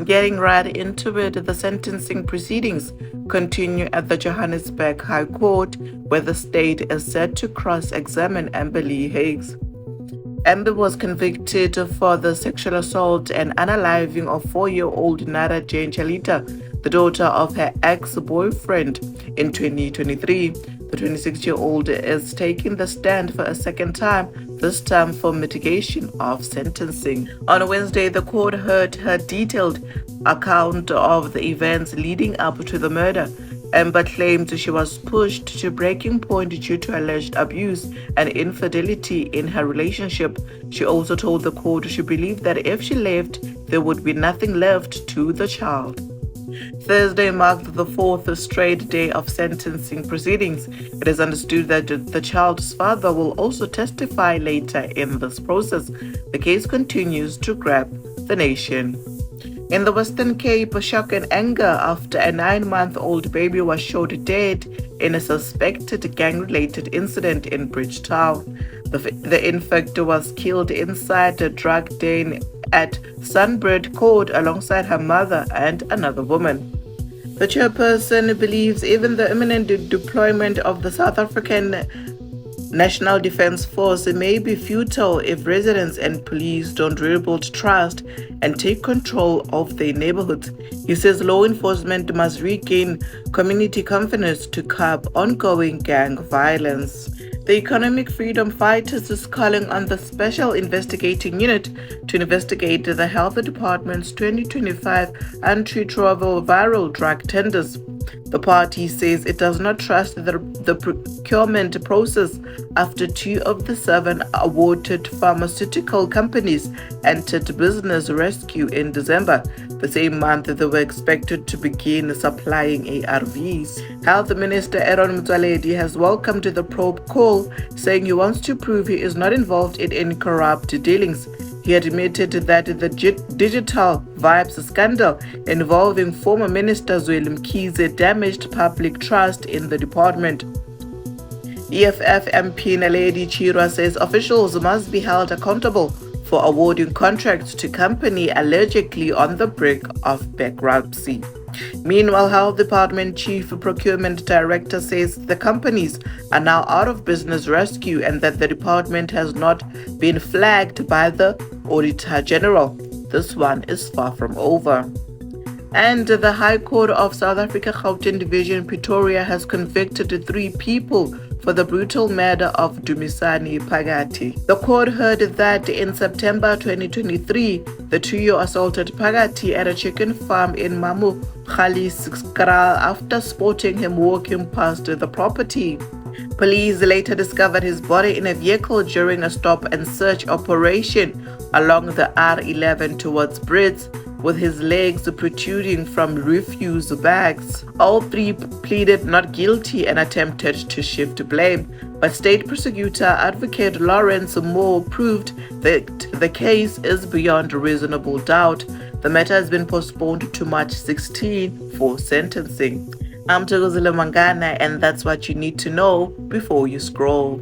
Getting right into it, the sentencing proceedings continue at the Johannesburg High Court, where the state is set to cross-examine Amberly Higgs. Amber was convicted for the sexual assault and unaliving of 4-year-old Nara Jane Chalita, the daughter of her ex-boyfriend, in 2023. The 26-year-old is taking the stand for a second time, this time for mitigation of sentencing. On Wednesday, the court heard her detailed account of the events leading up to the murder. Amber claimed she was pushed to breaking point due to alleged abuse and infidelity in her relationship. She also told the court she believed that if she left, there would be nothing left to the child. Thursday marked the fourth straight day of sentencing proceedings. It is understood that the child's father will also testify later in this process. The case continues to grab the nation. In the Western Cape, shock and anger after a 9-month-old baby was shot dead in a suspected gang-related incident in Bridgetown. The infant was killed inside a drug den at Sunbird Court alongside her mother and another woman. The chairperson believes even the imminent deployment of the South African National Defence Force may be futile if residents and police don't rebuild trust and take control of their neighborhoods. He says law enforcement must regain community confidence to curb ongoing gang violence. The Economic Freedom Fighters is calling on the Special Investigating Unit to investigate the Health Department's 2025 antiretroviral drug tenders. The party says it does not trust the procurement process after 2 of the 7 awarded pharmaceutical companies entered business rescue in December, the same month they were expected to begin supplying ARVs. Health Minister Aaron Motsoaledi has welcomed the probe call, saying he wants to prove he is not involved in any corrupt dealings. He admitted that the digital vibes scandal involving former Minister Zweli Mkhize damaged public trust in the department. EFF MP Naledi Chirwa says officials must be held accountable for awarding contracts to company allegedly on the brink of bankruptcy. Meanwhile, Health Department Chief Procurement Director says the companies are now out of business rescue and that the department has not been flagged by the Auditor General. This one is far from over. And the High Court of South Africa Gauteng Division Pretoria has convicted 3 people for the brutal murder of Dumisani Phakathi. The court heard that in September 2023, the trio assaulted Phakathi at a chicken farm in Mamukhali-Skral after spotting him walking past the property. Police later discovered his body in a vehicle during a stop and search operation along the R11 towards Brits, with his legs protruding from refuse bags. All 3 pleaded not guilty and attempted to shift blame, but State Prosecutor Advocate Lawrence Moore proved that the case is beyond reasonable doubt. The matter has been postponed to March 16 for sentencing. I'm Thokozile Mangana, and that's what you need to know before you scroll.